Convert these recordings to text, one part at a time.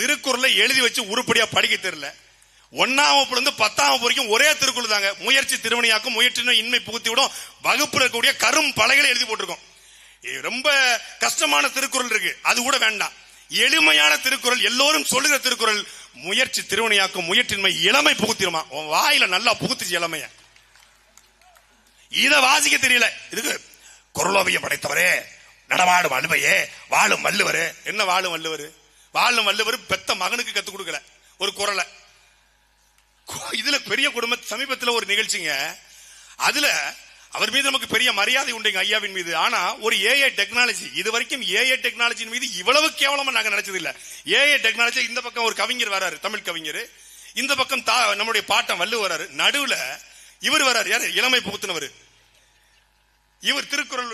திருக்குறளை எழுதி வச்சு உருப்படியா படிக்க தெரியல. 1ஆம் வகுப்புல 10ஆம் வகுப்பு வரைக்கும் ஒரே திருக்குறள் தாங்க. முயற்சி திருவினையாக்கும், முயற்சின இன்மை புகுத்தி விடும், வகுப்புல இருக்கக்கூடிய கரும் பலகைகளை எழுதி போட்டிருக்கோம். ரொம்ப கஷ்டமான திருக்குறள் இருக்கு, அது கூட வேண்டாம். எளிமையான திருக்குறள், எல்லோரும் சொல்லுகிற திருக்குறள், முயற்சி திருவினையாக்கும், முயற்சின்மை இளமை புகுத்திடுமா. வாயில நல்லா புகுத்துச்சு இளமைய. இத வாசிக்க தெரியல. இதுக்கு குறளோவியம் படைத்தவரே, நடமாடும் அலுவையே, வாழும் வள்ளுவரே. என்ன வாழும் வள்ளுவர்? வாழும் வள்ளுவர் பெத்த மகனுக்கு கத்து கொடுக்கல ஒரு குறளை. இதுல பெரிய குடும்ப சமீபத்தில் ஒரு நிகழ்ச்சிங்க, அதுல அவர் மீது நமக்கு பெரிய மரியாதை உண்டுங்க, ஐயாவின் மீது. ஆனா ஒரு ஏஐ டெக்னாலஜி, இது வரைக்கும் ஏஐ டெக்னாலஜியின் மீது இவ்வளவு கேவலமா நாங்க நினைச்சது இல்ல. ஏஐ டெக்னாலஜி, இந்த பக்கம் ஒரு கவிஞர் வராரு, தமிழ் கவிஞர், இந்த பக்கம் நம்முடைய பாட்டம் வள்ளுவர் வராரு, நடுவுல இவர் வராரு, யாரு? இளமை புகுத்தினவர். இவர்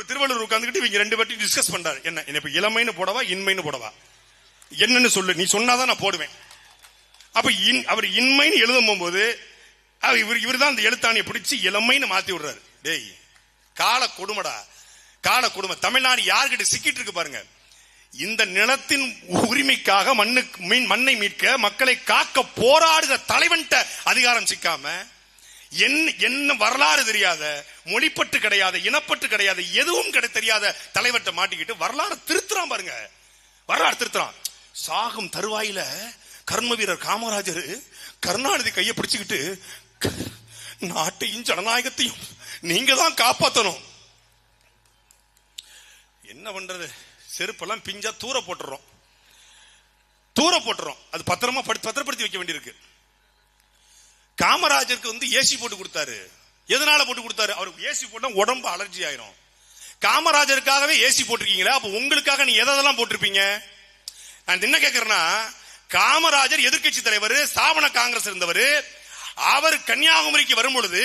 திருவள்ளுவர் உட்கார்ந்துகிட்டு இவங்க ரெண்டு பேர்த்தையும் டிஸ்கஸ் பண்றாரு. என்ன இப்ப இளமைன்னு போடவா இன்மைன்னு போடவா, என்னன்னு சொல்லு, நீ சொன்னாதான் நான் போடுவேன். அப்ப அவர் இன்மைன்னு எழுதும் போது இவர் தான் அந்த எழுத்தாணியை பிடிச்சு இளமைன்னு மாத்தி விடுறாரு. டேய், கால கொடுமடா, கால கொடுமை. தமிழ்நாடு யார்கிட்ட சிக்கிட்டு இருக்கு பாருங்க. இந்த நிலத்தின் உரிமைக்காக மண்ணை மீட்க, மக்களை காக்க போராடுகிற தலைவன்ட்ட அதிகாரம் சிக்காம, என்ன வரலாறு தெரியாத, மொழிப்பட்டு கிடையாத, இனப்பட்டு கிடையாத, எதுவும் தெரியாத தலைவர்கிட்ட மாட்டிக்கிட்டு வரலாறு திருத்துறான் பாருங்க. வரலாறு திருத்துறான். சாகும் தருவாயில கர்ம வீரர் காமராஜர் கருணாநிதி கையை பிடிச்சுக்கிட்டு, நாட்டையும் ஜனநாயகத்தையும் நீங்க தான் காப்பாற்றணும். என்ன பண்றது, செருப்பெல்லாம் பிஞ்சா தூர போட்டுறோம். அது பத்திரமா பத்திரப்படுத்தி வைக்க வேண்டியிருக்கு. காமராஜருக்கு ஏசி போட்டு கொடுத்தாரு. எதனால போட்டு கொடுத்தாரு? அவருக்கு ஏசி போட்டா உடம்பு அலர்ஜி ஆயிரும். காமராஜருக்காகவே ஏசி போட்டிருக்கீங்களா, அப்ப உங்களுக்காக நீ எதெல்லாம் போட்டிருப்பீங்க? நான் என்ன கேட்கிறேன்னா, காமராஜர் எதிர்கட்சி தலைவர், ஸ்தாபன காங்கிரஸ் இருந்தவர். அவர் கன்னியாகுமரிக்கு வரும் பொழுது,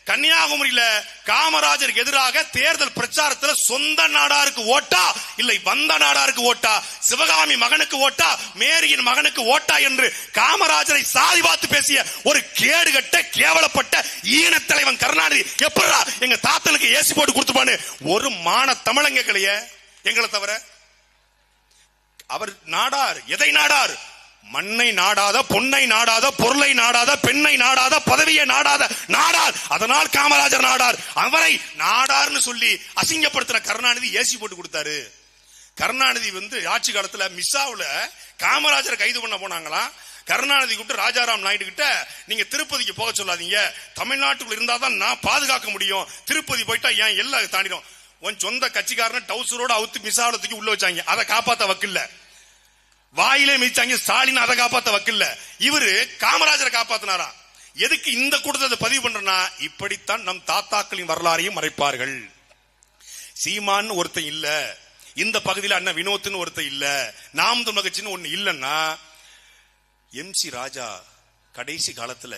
கன்னியாகுமரியில காமராஜருக்கு எதிராக தேர்தல் பிரச்சாரத்தில் சொந்த நாடாருக்கு ஓட்டா இல்லை வந்த நாடாருக்கு ஓட்டா, சிவகாமி மகனுக்கு ஓட்டா, மேரியின் மகனுக்கு ஓட்டா என்று காமராஜரை சாதி பார்த்து பேசிய ஒரு கேடுகட்ட கேவலப்பட்ட ஈன தலைவன் கருணாநிதி எப்படா எங்க தாத்தனுக்கு ஏசி போட்டு கொடுத்துப்பான்னு ஒரு மான தமிழங்க கலைய எங்களை தவிர. அவர் நாடார். எதை நாடார்? மண்ணை நாடாத, பொன்னை நாடாத, பொருளை நாடாத, பெண்ணை நாடாத, பதவியை நாடாத நாடார். அதனால் காமராஜர் நாடார். அவரை நாடார்னு சொல்லி அசிங்கப்படுத்தின கருணாநிதி ஏசி போட்டு கொடுத்தாரு. கருணாநிதி ஆட்சி காலத்துல மிஸ்ஸாவுல காமராஜரை கைது பண்ண போனாங்களாம். கருணாநிதி கூப்பிட்டு ராஜாராம் நாயுடு கிட்ட, நீங்க திருப்பதிக்கு போக சொல்லாதீங்க, தமிழ்நாட்டுக்குள்ள இருந்தாதான் நான் பாதுகாக்க முடியும், திருப்பதி போயிட்டா ஏன் எல்லாம் தாண்டிடும். உன் சொந்த கட்சிக்காரன் டவுசரோட அவுத்து மிஸ்ஸாவுல தூக்கி உள்ள வச்சாங்க, அதை காப்பாத்த வக்கில்ல. வாயிலே மிதிச்சாங்க, ஸ்டாலின் அதை காப்பாத்த வக்கில்ல. இவரு காமராஜரை காப்பாத்தினாரா? எதுக்கு இந்த கூட்டத்தை பதிவு பண்றனா, இப்படித்தான் நம் தாத்தாக்களின் வரலாறையும் மறைப்பார்கள். சீமான்னு ஒருத்தன் இல்ல, இந்த பகுதியில் அண்ணன் வினோத்னு ஒருத்தன் இல்ல, நாம் தமிழர் கட்சின்னு ஒண்ணு இல்லன்னா, எம்சி ராஜா கடைசி காலத்துல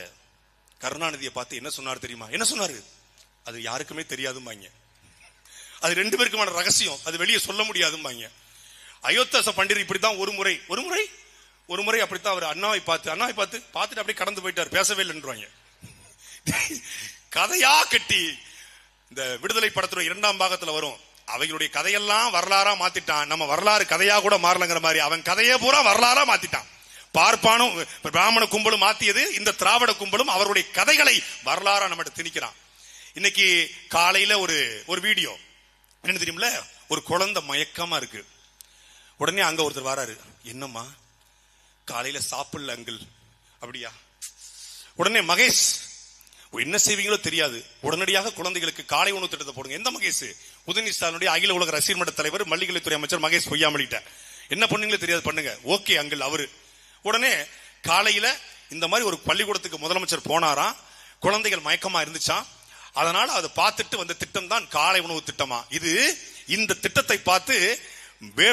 கருணாநிதியை பார்த்து என்ன சொன்னார் தெரியுமா? என்ன சொன்னாரு? அது யாருக்குமே தெரியாதும்பாங்க. அது ரெண்டு பேருக்குமான ரகசியம், அது வெளியே சொல்ல முடியாதும்பாங்க. அயோத்தாச பண்டிதர் இப்படித்தான் ஒரு முறை அப்படித்தான் அவர் அண்ணாவை பார்த்துட்டு அப்படியே கடந்து போயிட்டார், பேசவே இல்லைன்றாங்க. கதையா கட்டி இந்த விடுதலை படத்துல 2ஆம் பாகத்துல வரும், அவைகளுடைய கதையெல்லாம் வரலாறா மாத்திட்டான். நம்ம வரலாறு கதையா கூட மாறலங்கிற மாதிரி அவன் கதையே பூரா வரலாறா மாத்திட்டான். பார்ப்பானும் பிராமண கும்பலும் மாத்தியது, இந்த திராவிட கும்பலும் அவருடைய கதைகளை வரலாறா நம்ம திணிக்கிறான். இன்னைக்கு காலையில ஒரு வீடியோ என்ன தெரியுமில்ல, ஒரு குழந்தை மயக்கமா இருக்கு. உடனே அங்க ஒருத்தர் வராரு, என்னம்மா காலையில சாப்பிடல அங்கிள், அப்படியா? உடனே மகேஷ், என்ன செய்வீங்களோ தெரியாது, உடனடியாக குழந்தைகளுக்கு காலை உணவு திட்டத்தை போடுங்க. எந்த மகேஷ்? உதயநிதி ஸ்டாலினுடைய அகில உலக ரசிகர் மன்ற தலைவர், மல்லிகலைத்துறை அமைச்சர் மகேஷ் பொய்யாமலிட்ட. என்ன பண்ணுங்களோ தெரியாது, பண்ணுங்க. Okay uncle. அவரு உடனே காலையில இந்த மாதிரி ஒரு பள்ளிக்கூடத்துக்கு முதலமைச்சர் போனாராம். குழந்தைகள் மயக்கமா இருந்துச்சான். அதனால அதை பார்த்துட்டு வந்த திட்டம் தான் காலை உணவு திட்டமா. இந்த திட்டத்தை பார்த்து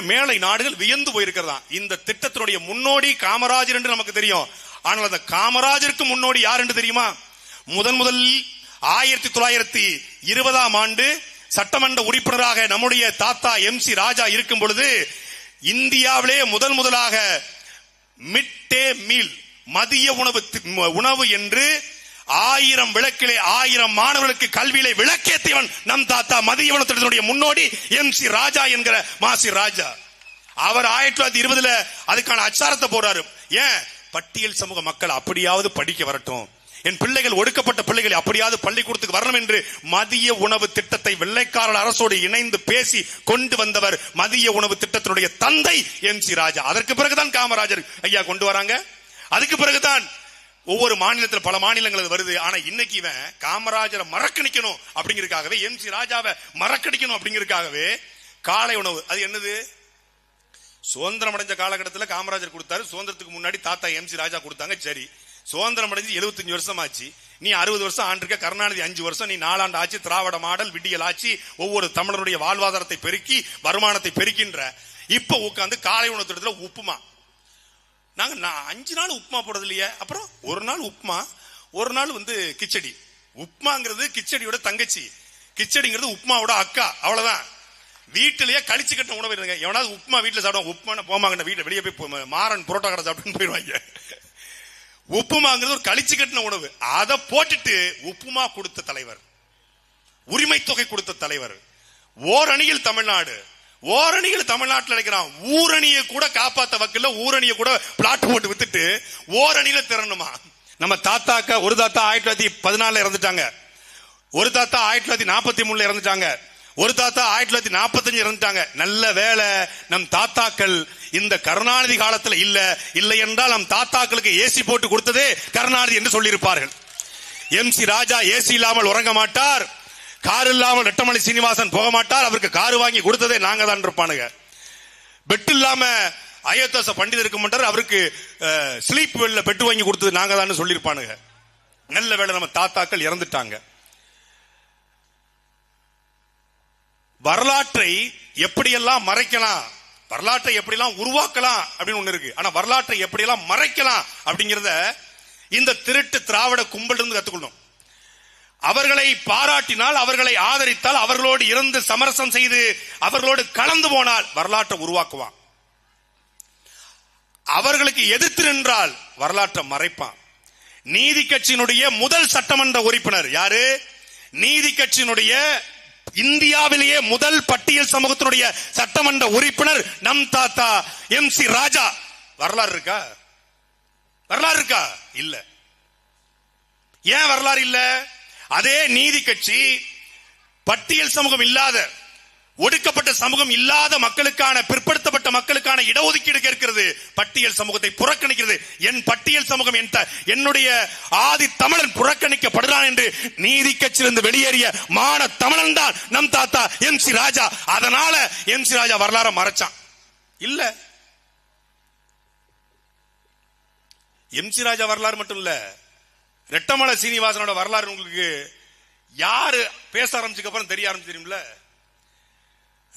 மேலை நாடுகள் வியந்து போயிருக்கிறதா. இந்த திட்டத்தினுடைய முன்னோடி காமராஜர் என்று நமக்கு தெரியும். ஆனால் அந்த காமராஜருக்கு முன்னோடி யார் என்று தெரியுமா? முதலில் 1920ஆம் ஆண்டு சட்டமன்ற உறுப்பினராக நம்முடைய தாத்தா எம்சி ராஜா இருக்கும் பொழுது இந்தியாவிலே முதலாக மிட் டே மீல், மதிய உணவு என்று 1000 விளக்கிலே 1000 மாணவர்களுக்கு கல்வியிலே விளக்கேற்றியவன் நம் தாத்தா. மதிய உணவு திட்டத்தினுடைய முன்னோடி எம்சி ராஜா என்கிற மாசி ராஜா. அவர் 1920 அதுக்கான அச்சாரத்தை போறாரு. ஏன்? பட்டியல் சமூக மக்கள் அப்படியாவது படிக்க வரட்டும், என் பிள்ளைகள் ஒடுக்கப்பட்ட பிள்ளைகள் அப்படியாவது பள்ளிக்கூடத்துக்கு வரணும் என்று மதிய உணவு திட்டத்தை வெள்ளைக்காரர் அரசோடு இணைந்து பேசி கொண்டு வந்தவர் மதிய உணவு திட்டத்தினுடைய தந்தை MC ராஜா. அதற்கு பிறகுதான் காமராஜர் ஐயா கொண்டு வராங்க. அதுக்கு பிறகுதான் ஒவ்வொரு மாநிலத்தில் பல மாநிலங்கள் வருது. ஆனா இன்னைக்கு இவன் காமராஜரை மறக்கணிக்கணும் அப்படிங்கிறதுக்காகவே, MC ராஜாவை மறக்கடிக்கணும் அப்படிங்கிறதுக்காகவே காலை உணவு, அது என்னது, சுதந்திரம் அடைஞ்ச காலகட்டத்தில் காமராஜர் கொடுத்தாரு, சுதந்திரத்துக்கு முன்னாடி தாத்தா MC ராஜா கொடுத்தாங்க. சரி, சுதந்திரம் அடைஞ்சு 75 வருஷம் ஆச்சு, நீ 60 வருஷம் ஆண்டிருக்க, கருணாநிதி 5 வருஷம், நீ 4 ஆண்டு ஆச்சு, திராவிட மாடல் விடியல் ஆட்சி, ஒவ்வொரு தமிழருடைய வாழ்வாதாரத்தை பெருக்கி வருமானத்தை பெருக்கின்ற. இப்ப உட்காந்து காலை உணவு திட்டத்தில் உப்புமா, நாங்க 5 நாள் உப்புமா போடுறது இல்லையே, அப்புறம் ஒரு நாள் உப்புமா, ஒரு நாள் கிச்சடி. உப்புமாங்கிறது கிச்சடியோட தங்கச்சி, கிச்சடிங்கிறது உப்புமாவோட அக்கா, அவ்வளவுதான். வீட்டிலேயே கழிச்சு கட்ட உணவு இருங்க. எவனாவது உப்புமா வீட்டுல சாப்பிடுவாங்க, உப்புமா போமாங்க வீட்டுல வெளியே போய் மாறன் புரோட்டா கடை சாப்பிட்டு போயிடுவாங்க. உப்புமாங்கிறது ஒரு கழிச்சு கட்டின உணவு. அதை போட்டுட்டு உப்புமா கொடுத்த தலைவர், உரிமை தொகை கொடுத்த தலைவர், ஓரணியில் தமிழ்நாடு, ஓரணியில் தமிழ்நாட்டில் நினைக்கிறான். ஊரணியை கூட காப்பாத்த வக்கல்ல, ஊரணியை கூட பிளாட் போட்டு வித்துட்டு ஓரணியில திறனுமா. நம்ம தாத்தாக்க ஒரு தாத்தா 1914 இறந்துட்டாங்க, ஒரு தாத்தா 1943 இறந்துட்டாங்க, ஒரு தாத்தா 1945 இறந்துட்டாங்க. நல்ல வேலை நம் தாத்தாக்கள் இந்த கருணாநிதி காலத்தில் இல்லை என்றால் நம் தாத்தாக்களுக்கு ஏசி போட்டு கொடுத்ததே கருணாநிதி என்று சொல்லியிருப்பார்கள். MC ராஜா ஏசி இல்லாமல் உறங்க மாட்டார், கார் இல்லாமல் ரெட்டமலை சீனிவாசன் போக மாட்டார், அவருக்கு கார் வாங்கி கொடுத்ததே நாங்க தான் இருப்பானுங்க. பெட் இல்லாம அயோத்தாச பண்டிதர் இருக்க மாட்டார், அவருக்கு ஸ்லீப் வெல்ல பெட் வாங்கி கொடுத்தது நாங்க தான் சொல்லியிருப்பானுங்க. நல்ல வேளை நம்ம தாத்தாக்கள் இறந்துட்டாங்க. வரலாற்றை எப்படியெல்லாம் மறைக்கலாம், வரலாற்றை எப்படியெல்லாம் உருவாக்கலாம் அப்படின்னு ஒண்ணு இருக்கு. ஆனா வரலாற்றை எப்படியெல்லாம் மறைக்கலாம் அப்படிங்கிறத இந்த திருட்டு திராவிட கும்பல் இருந்து கத்துக்கணும். அவர்களை பாராட்டினால், அவர்களை ஆதரித்தால், அவர்களோடு இருந்து சமரசம் செய்து அவர்களோடு கலந்து போனால் வரலாற்றை உருவாக்குவான். அவர்களுக்கு எதிர்த்து நின்றால் வரலாற்றை மறைப்பான். நீதி கட்சியினுடைய முதல் சட்டமன்ற உறுப்பினர் யாரு? நீதி கட்சியினுடைய இந்தியாவிலேயே முதல் பட்டியல் சமூகத்தினுடைய சட்டமன்ற உறுப்பினர் நம் தாத்தா MC ராஜா. வரலாறு இருக்கா? வரலாறு இருக்கா? இல்ல. ஏன் வரலாறு இல்ல? அதே நீதி கட்சி பட்டியல் சமூகம் இல்லாத, ஒடுக்கப்பட்ட சமூகம் இல்லாத மக்களுக்கான, பிற்படுத்தப்பட்ட மக்களுக்கான இடஒதுக்கீடு கேட்கிறது, பட்டியல் சமூகத்தை புறக்கணிக்கிறது. என் பட்டியல் சமூகம், என்னுடைய ஆதி தமிழன் புறக்கணிக்கப்படுறான் என்று நீதி கட்சியிலிருந்து வெளியேறிய மான தமிழன் தான் நம் தாத்தா MC ராஜா. அதனால MC ராஜா வரலாறு மறைச்சான். இல்ல, MC ராஜா வரலாறு மட்டும் இல்ல, ரெட்டமலை சீனிவாசனோட வரலாறு உங்களுக்கு யாரு பேச ஆரம்பிச்சுக்கு அப்புறம் தெரிய ஆரம்பிச்சு தெரியும்ல.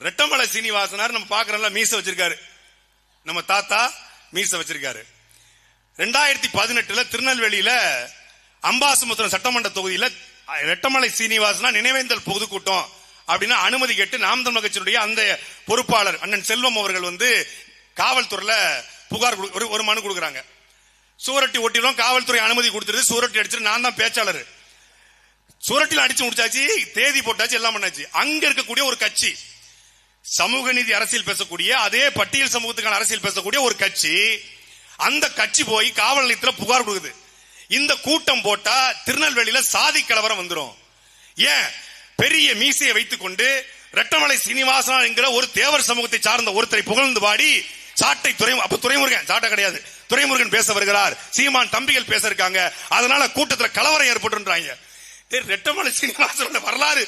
ரெட்டமலை சீனிவாசனார் நம்ம பாக்குறோம்ல, மீச வச்சிருக்காரு, நம்ம தாத்தா மீச வச்சிருக்காரு. 2018 திருநெல்வேலியில அம்பாசமுத்திரம் சட்டமன்ற தொகுதியில ரெட்டமலை சீனிவாசனா நினைவேந்தல் பொதுக்கூட்டம் அப்படின்னு அனுமதி கேட்டு நாம் தமிழர் கட்சியினுடைய அந்த பொறுப்பாளர் அண்ணன் செல்வம் அவர்கள் காவல்துறையில புகார் ஒரு மனு கொடுக்குறாங்க. சூரட்டி ஒட்டிடும், காவல்துறை அனுமதி கொடுத்துருது, சூரட்டி அடிச்சிட்டு நான் தான் பேச்சாளர், சூரட்டில அடிச்சு முடிச்சாச்சு, தேதி போட்டாச்சு, எல்லாம் பண்ணாச்சு. அங்க இருக்கக்கூடிய ஒரு கட்சி, சமூக நீதி அரசியல் பேசக்கூடிய, அதே பட்டியல் சமூகத்துக்கான அரசியல் பேசக்கூடிய ஒரு கட்சி, அந்த கட்சி போய் காவல் நிலையத்தில் புகார் கொடுக்குது. இந்த கூட்டம் போட்டா திருநெல்வேலியில சாதி கலவரம் வந்துடும். ஏன்? பெரிய மீசையை வைத்துக் கொண்டு ரெட்டமலை சீனிவாசனா என்கிற ஒரு தேவர் சமூகத்தை சார்ந்த ஒருத்தரை புகழ்ந்து பாடி சாட்டை துரைமுருகன், சாட்டை கிடையாது, துரைமுருகன் பேச வருகிறார், சீமான் தம்பிகள் பேச இருக்காங்க, அதனால கூட்டத்தில் கலவரம் ஏற்பட்டுன்றாங்க. ரெட்டமலை சீனிவாசனோட வரலாறு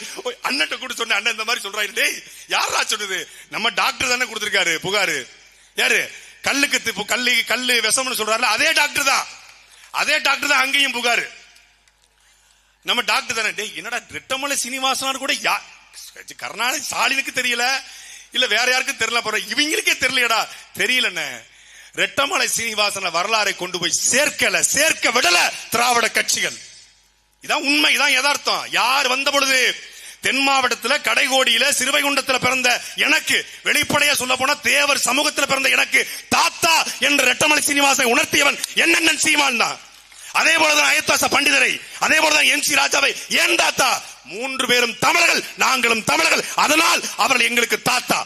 அண்ணன் கூட சொன்ன, அண்ணன் இந்த மாதிரி சொல்றாரு. டேய், யாரா சொன்னது? நம்ம டாக்டர் தானே கொடுத்திருக்காரு புகாரு. யாரு? கல்லு விஷம்னு சொல்றாரு, அதே டாக்டர் தான், அதே டாக்டர் தான் அங்கேயும் புகாரு, நம்ம டாக்டர் தானே. டேய், என்னடா ரெட்டமலை சீனிவாசனார் கூட கருணாநிதி ஸ்டாலினுக்கு தெரியல, இல்ல வேற யாருக்கும் தெரியல, போற இவங்களுக்கே தெரியலடா. தெரியலன்னு ரெட்டமலை சீனிவாசன வரலாறை கொண்டு போய் சேர்க்க விடல திராவிட கட்சிகள். இதான் உண்மை, இதான் யதார்த்தம். யார் வந்த பொழுது தென் மாவட்டத்தில் கடைகோடியில சிறுவைகுண்டத்தில் பிறந்த எனக்கு, வெளிப்படையா சொல்ல போனா தேவர் சமூகத்தில் பிறந்த எனக்கு தாத்தா என்ற ரெட்டமலை சீனிவாசனை உணர்த்தியவன் என்னென்ன சீமான் தான். அதே போலதான் அயோத்தாச பண்டிதரை, அதே போலதான் MC ராஜாவை ஏன் தாத்தா? 3 பேரும் தமிழர்கள், நாங்களும் தமிழர்கள், அதனால் அவர்கள் எங்களுக்கு தாத்தா.